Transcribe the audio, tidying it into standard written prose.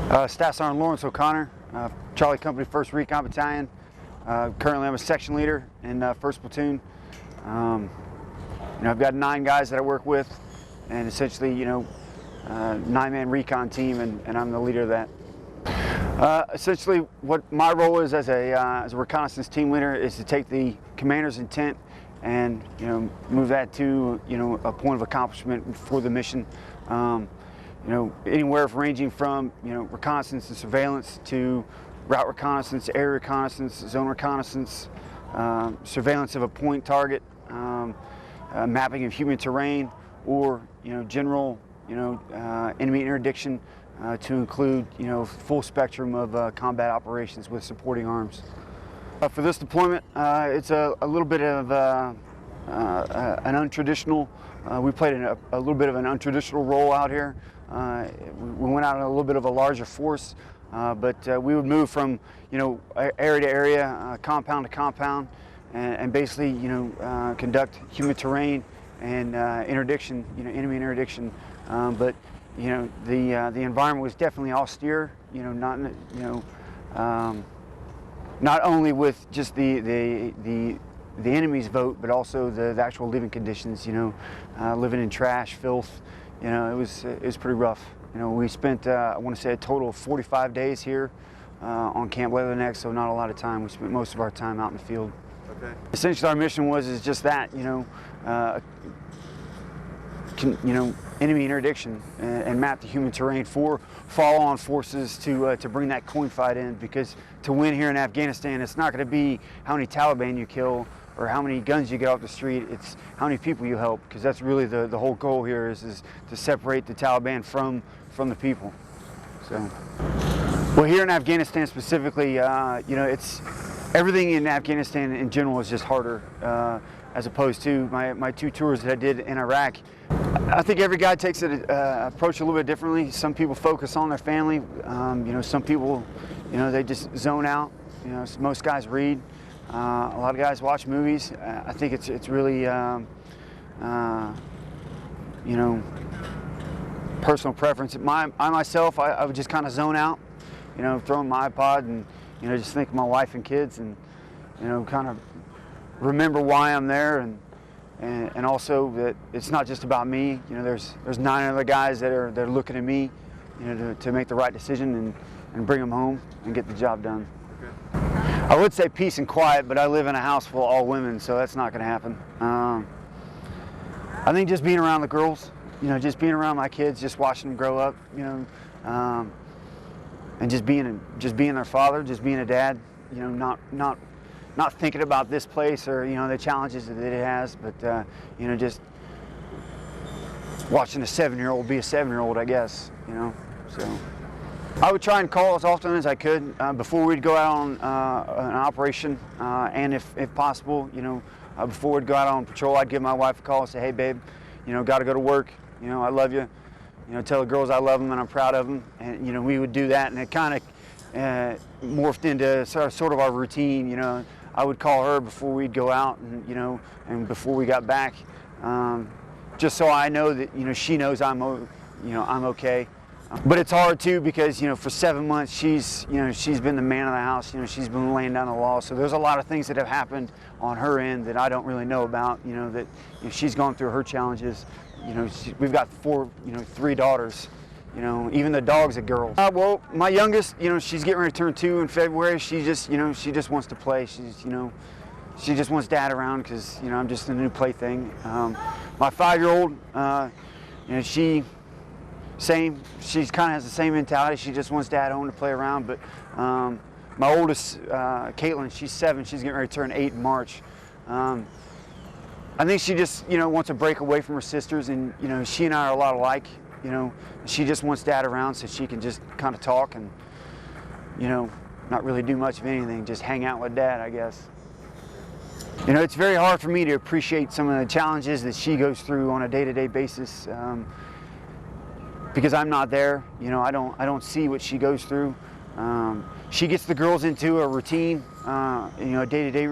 Staff Sergeant Lawrence O'Connor, Charlie Company 1st Recon Battalion. Currently I'm a section leader in 1st Platoon. I've got 9 guys that I work with, and essentially, 9-man recon team, and I'm the leader of that. Essentially, what my role is as a reconnaissance team leader is to take the commander's intent and move that to a point of accomplishment for the mission. Anywhere ranging from reconnaissance and surveillance to route reconnaissance, air reconnaissance, zone reconnaissance, surveillance of a point target, mapping of human terrain, or general enemy interdiction, to include full spectrum of combat operations with supporting arms. For this deployment, it's a little bit of an untraditional. We played a little bit of an untraditional role out here. We went out in a little bit of a larger force, but we would move from area to area, compound to compound, and basically conduct human terrain and interdiction, enemy interdiction. But the environment was definitely austere. Not only with just the enemy's vote, but also the actual living conditions. Living in trash, filth. It was pretty rough. We spent I want to say a total of 45 days here on Camp Leatherneck, so not a lot of time. We spent most of our time out in the field. Okay. Essentially, our mission is just that, enemy interdiction and map the human terrain for follow-on forces to bring that coin fight in. Because to win here in Afghanistan, it's not going to be how many Taliban you kill or how many guns you get off the street. It's how many people you help, because that's really the whole goal here is to separate the Taliban from the people. So, well, here in Afghanistan specifically, it's everything in Afghanistan in general is just harder as opposed to my 2 tours that I did in Iraq. I think every guy takes an approach a little bit differently. Some people focus on their family. Some people, they just zone out. Most guys read. A lot of guys watch movies. I think it's really, personal preference. I myself, I would just kind of zone out, throw in my iPod and, just think of my wife and kids and, kind of remember why I'm there, and also that it's not just about me. There's 9 other guys that are looking at me, to make the right decision and bring them home and get the job done. Okay. I would say peace and quiet, but I live in a house full of all women, so that's not going to happen. I think just being around the girls, just being around my kids, just watching them grow up, and just being their father, just being a dad, not thinking about this place or the challenges that it has, but just watching a 7-year-old be a 7-year-old, I guess. So I would try and call as often as I could before we'd go out on an operation, and if possible, before we'd go out on patrol, I'd give my wife a call and say, "Hey, babe, got to go to work. I love you. Tell the girls I love them and I'm proud of them." And we would do that, and it kind of morphed into sort of our routine. I would call her before we'd go out, and before we got back, just so I know that she knows I'm okay. But it's hard too, because for 7 months she's been the man of the house. She's been laying down the law. So there's a lot of things that have happened on her end that I don't really know about. That she's gone through her challenges. We've got 3 daughters. Even the dog's a girl. Well, my youngest, she's getting ready to turn 2 in February. She just wants to play. She just wants dad around because I'm just a new plaything. My 5-year-old, she kind of has the same mentality. She just wants dad home to play around. But my oldest, Caitlin, she's 7. She's getting ready to turn 8 in March. I think she just wants a break away from her sisters, and she and I are a lot alike. She just wants dad around so she can just kind of talk and not really do much of anything, just hang out with dad, I guess. It's very hard for me to appreciate some of the challenges that she goes through on a day-to-day basis. Because I'm not there, I don't see what she goes through. She gets the girls into a routine, a day-to-day